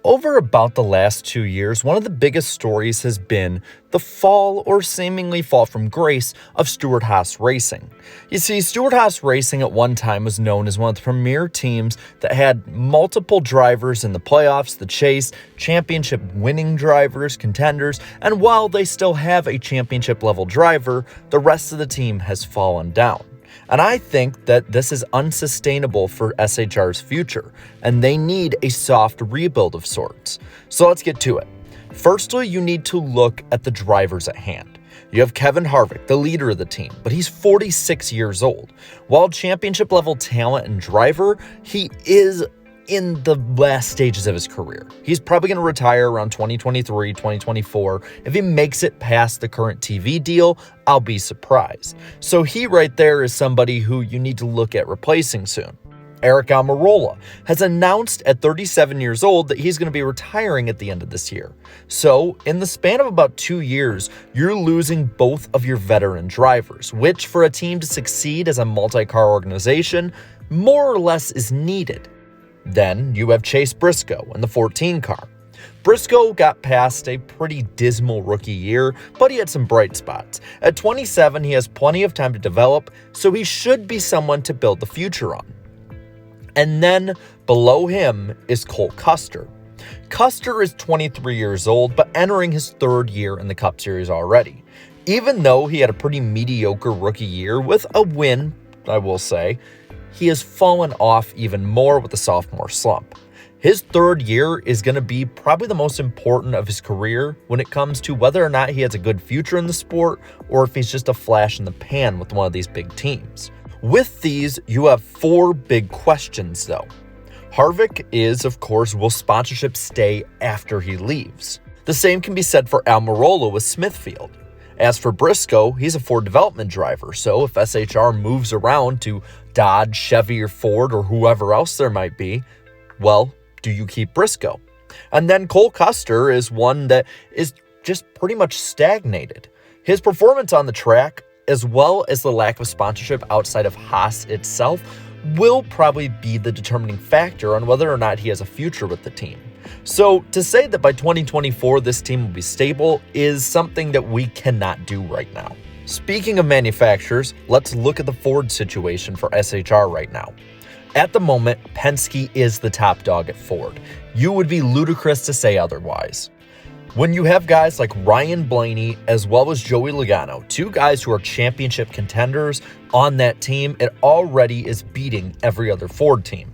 Over about the last 2 years, one of the biggest stories has been the fall or seemingly fall from grace of Stewart-Haas Racing. You see, Stewart-Haas Racing at one time was known as one of the premier teams that had multiple drivers in the playoffs, the chase, championship winning drivers, contenders, and while they still have a championship level driver, the rest of the team has fallen down. And I think that this is unsustainable for SHR's future, and they need a soft rebuild of sorts. So let's get to it. Firstly, you need to look at the drivers at hand. You have Kevin Harvick, the leader of the team, but he's 46 years old. While championship level talent and driver, he is in the last stages of his career. He's probably going to retire around 2023, 2024. If he makes it past the current TV deal, I'll be surprised. So he right there is somebody who you need to look at replacing soon. Aric Almirola has announced at 37 years old that he's going to be retiring at the end of this year. So in the span of about 2 years, you're losing both of your veteran drivers, which for a team to succeed as a multi-car organization, more or less is needed. Then you have Chase Briscoe in the 14 car. Briscoe got past a pretty dismal rookie year, but he had some bright spots. At 27, he has plenty of time to develop, so he should be someone to build the future on. And then below him is Cole Custer. Custer is 23 years old, but entering his third year in the Cup Series already. Even though he had a pretty mediocre rookie year with a win, I will say, he has fallen off even more with the sophomore slump. His third year is going to be probably the most important of his career when it comes to whether or not he has a good future in the sport or if he's just a flash in the pan with one of these big teams. With these, you have 4 big questions though. Harvick is, of course, will sponsorship stay after he leaves? The same can be said for Almirola with Smithfield. As for Briscoe, he's a Ford development driver, so if SHR moves around to Dodge, Chevy, or Ford, or whoever else there might be, well, do you keep Briscoe? And then Cole Custer is one that is just pretty much stagnated. His performance on the track, as well as the lack of sponsorship outside of Haas itself, will probably be the determining factor on whether or not he has a future with the team. So to say that by 2024 this team will be stable is something that we cannot do right now. Speaking of manufacturers, let's look at the Ford situation for SHR right now. At the moment, Penske is the top dog at Ford. You would be ludicrous to say otherwise. When you have guys like Ryan Blaney as well as Joey Logano, 2 guys who are championship contenders on that team, it already is beating every other Ford team.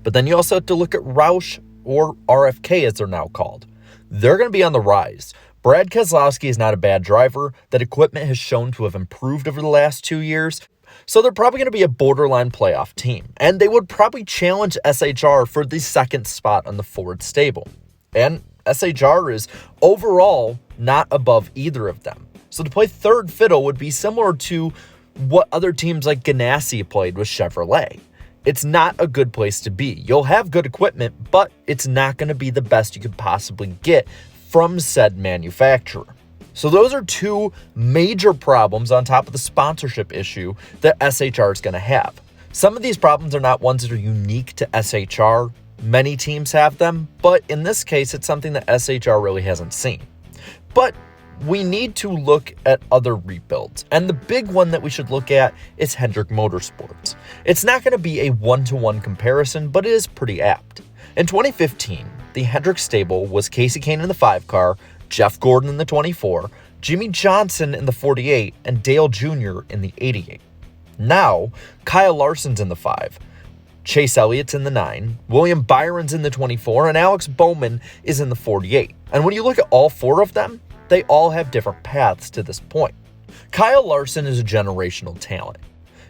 But then you also have to look at Roush, or RFK as they're now called. They're going to be on the rise. Brad Keselowski is not a bad driver. That equipment has shown to have improved over the last 2 years. So they're probably going to be a borderline playoff team. And they would probably challenge SHR for the second spot on the Ford stable. And SHR is overall not above either of them. So to play third fiddle would be similar to what other teams like Ganassi played with Chevrolet. It's not a good place to be. You'll have good equipment, but it's not going to be the best you could possibly get from said manufacturer. So those are 2 major problems on top of the sponsorship issue that SHR is going to have. Some of these problems are not ones that are unique to SHR. Many teams have them, but in this case, it's something that SHR really hasn't seen. But we need to look at other rebuilds, and the big one that we should look at is Hendrick Motorsports. It's not going to be a one-to-one comparison, but it is pretty apt. In 2015, the Hendrick stable was Casey Kane in the 5 car, Jeff Gordon in the 24, Jimmy Johnson in the 48, and Dale Jr. in the 88. Now, Kyle Larson's in the 5, Chase Elliott's in the 9, William Byron's in the 24, and Alex Bowman is in the 48. And when you look at all 4 of them, they all have different paths to this point. Kyle Larson is a generational talent.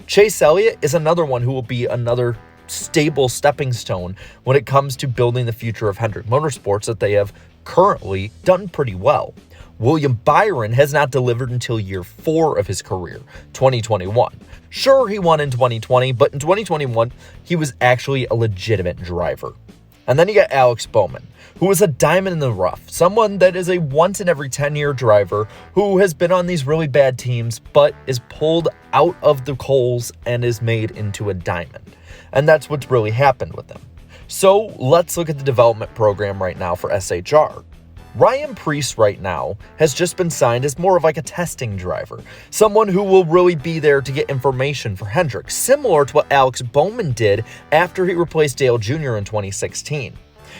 Chase Elliott is another one who will be another stable stepping stone when it comes to building the future of Hendrick Motorsports that they have currently done pretty well. William Byron has not delivered until year 4 of his career, 2021. Sure, he won in 2020, but in 2021, he was actually a legitimate driver. And then you got Alex Bowman, who is a diamond in the rough, someone that is a once in every 10-year driver who has been on these really bad teams, but is pulled out of the coals and is made into a diamond. And that's what's really happened with him. So let's look at the development program right now for SHR. Ryan Preece right now has just been signed as more of like a testing driver, someone who will really be there to get information for Hendrick, similar to what Alex Bowman did after he replaced Dale Jr. in 2016.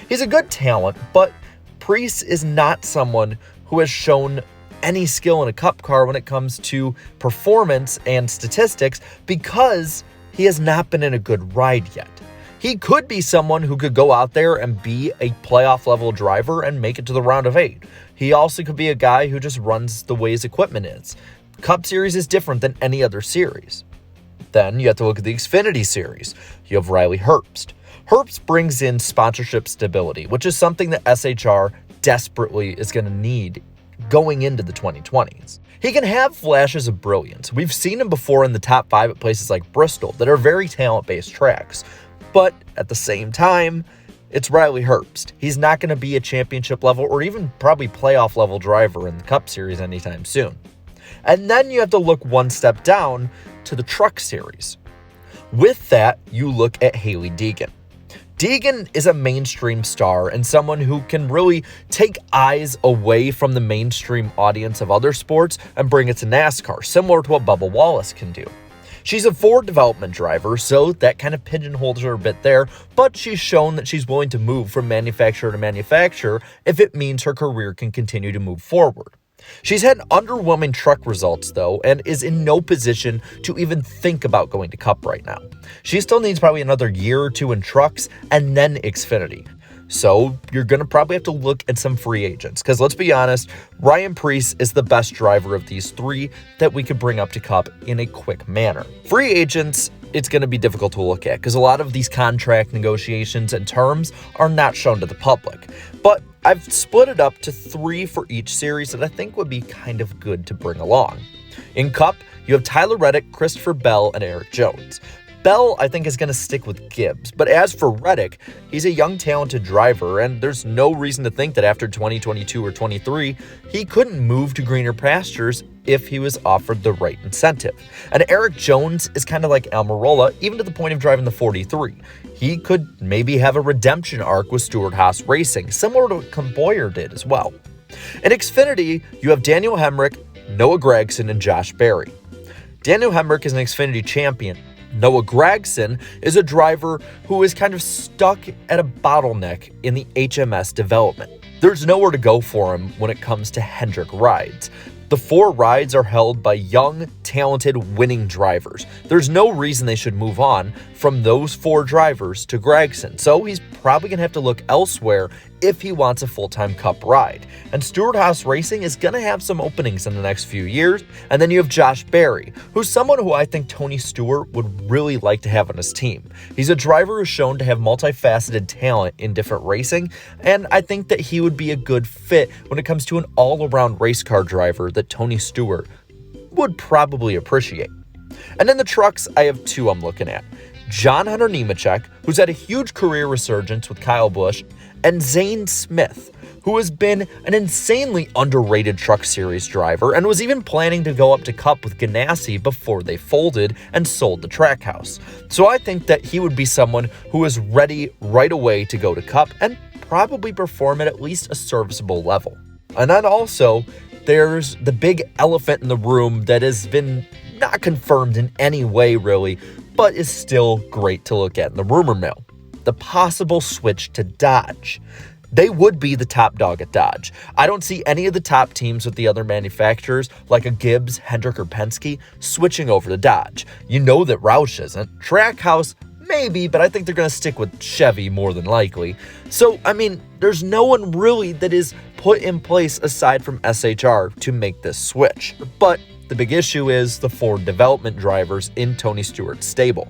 He's a good talent, but Preece is not someone who has shown any skill in a cup car when it comes to performance and statistics because he has not been in a good ride yet. He could be someone who could go out there and be a playoff level driver and make it to the round of 8. He also could be a guy who just runs the way his equipment is. Cup Series is different than any other series. Then you have to look at the Xfinity Series. You have Riley Herbst. Herbst brings in sponsorship stability, which is something that SHR desperately is going to need going into the 2020s. He can have flashes of brilliance. We've seen him before in the top 5 at places like Bristol that are very talent-based tracks. But at the same time, it's Riley Herbst. He's not going to be a championship level or even probably playoff level driver in the Cup Series anytime soon. And then you have to look one step down to the Truck Series. With that, you look at Hailie Deegan. Deegan is a mainstream star and someone who can really take eyes away from the mainstream audience of other sports and bring it to NASCAR, similar to what Bubba Wallace can do. She's a Ford development driver, so that kind of pigeonholes her a bit there, but she's shown that she's willing to move from manufacturer to manufacturer if it means her career can continue to move forward. She's had underwhelming truck results, though, and is in no position to even think about going to Cup right now. She still needs probably another year or two in trucks and then Xfinity. So you're going to probably have to look at some free agents because let's be honest, Ryan Preece is the best driver of these 3 that we could bring up to Cup in a quick manner. Free agents, it's going to be difficult to look at because a lot of these contract negotiations and terms are not shown to the public. But I've split it up to 3 for each series that I think would be kind of good to bring along. In Cup, you have Tyler Reddick, Christopher Bell, and Erik Jones. Bell, I think, is going to stick with Gibbs, but as for Reddick, he's a young, talented driver, and there's no reason to think that after 2022 or 23, he couldn't move to greener pastures if he was offered the right incentive. And Erik Jones is kind of like Almirola, even to the point of driving the 43. He could maybe have a redemption arc with Stewart-Haas Racing, similar to what Boyer did as well. In Xfinity, you have Daniel Hemrick, Noah Gragson, and Josh Berry. Daniel Hemrick is an Xfinity champion. Noah Gragson is a driver who is kind of stuck at a bottleneck in the HMS development. There's nowhere to go for him when it comes to Hendrick rides. The 4 rides are held by young, talented, winning drivers. There's no reason they should move on from those 4 drivers to Gragson, so he's probably going to have to look elsewhere if he wants a full-time Cup ride. And Stewart-Haas Racing is going to have some openings in the next few years. And then you have Josh Berry, who's someone who I think Tony Stewart would really like to have on his team. He's a driver who's shown to have multifaceted talent in different racing, and I think that he would be a good fit when it comes to an all-around race car driver that Tony Stewart would probably appreciate. And in the trucks, I have 2 I'm looking at. John Hunter Nemechek, who's had a huge career resurgence with Kyle Busch, and Zane Smith, who has been an insanely underrated Truck Series driver and was even planning to go up to Cup with Ganassi before they folded and sold the Trackhouse. So I think that he would be someone who is ready right away to go to Cup and probably perform at least a serviceable level. And then also, there's the big elephant in the room that has been not confirmed in any way really, but is still great to look at in the rumor mill. The possible switch to Dodge. They would be the top dog at Dodge. I don't see any of the top teams with the other manufacturers, like a Gibbs, Hendrick, or Penske, switching over to Dodge. You know that Roush isn't. Trackhouse, maybe, but I think they're going to stick with Chevy more than likely. So, I mean, there's no one really that is put in place aside from SHR to make this switch. But the big issue is the Ford development drivers in Tony Stewart's stable.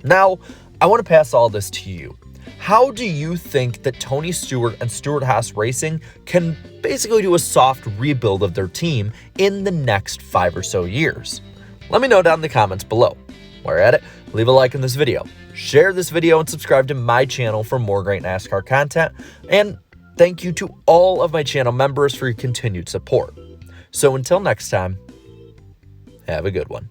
Now, I want to pass all this to you. How do you think that Tony Stewart and Stewart-Haas Racing can basically do a soft rebuild of their team in the next 5 or so years? Let me know down in the comments below. While you're at it, leave a like on this video, share this video, and subscribe to my channel for more great NASCAR content. And thank you to all of my channel members for your continued support. So until next time, have a good one.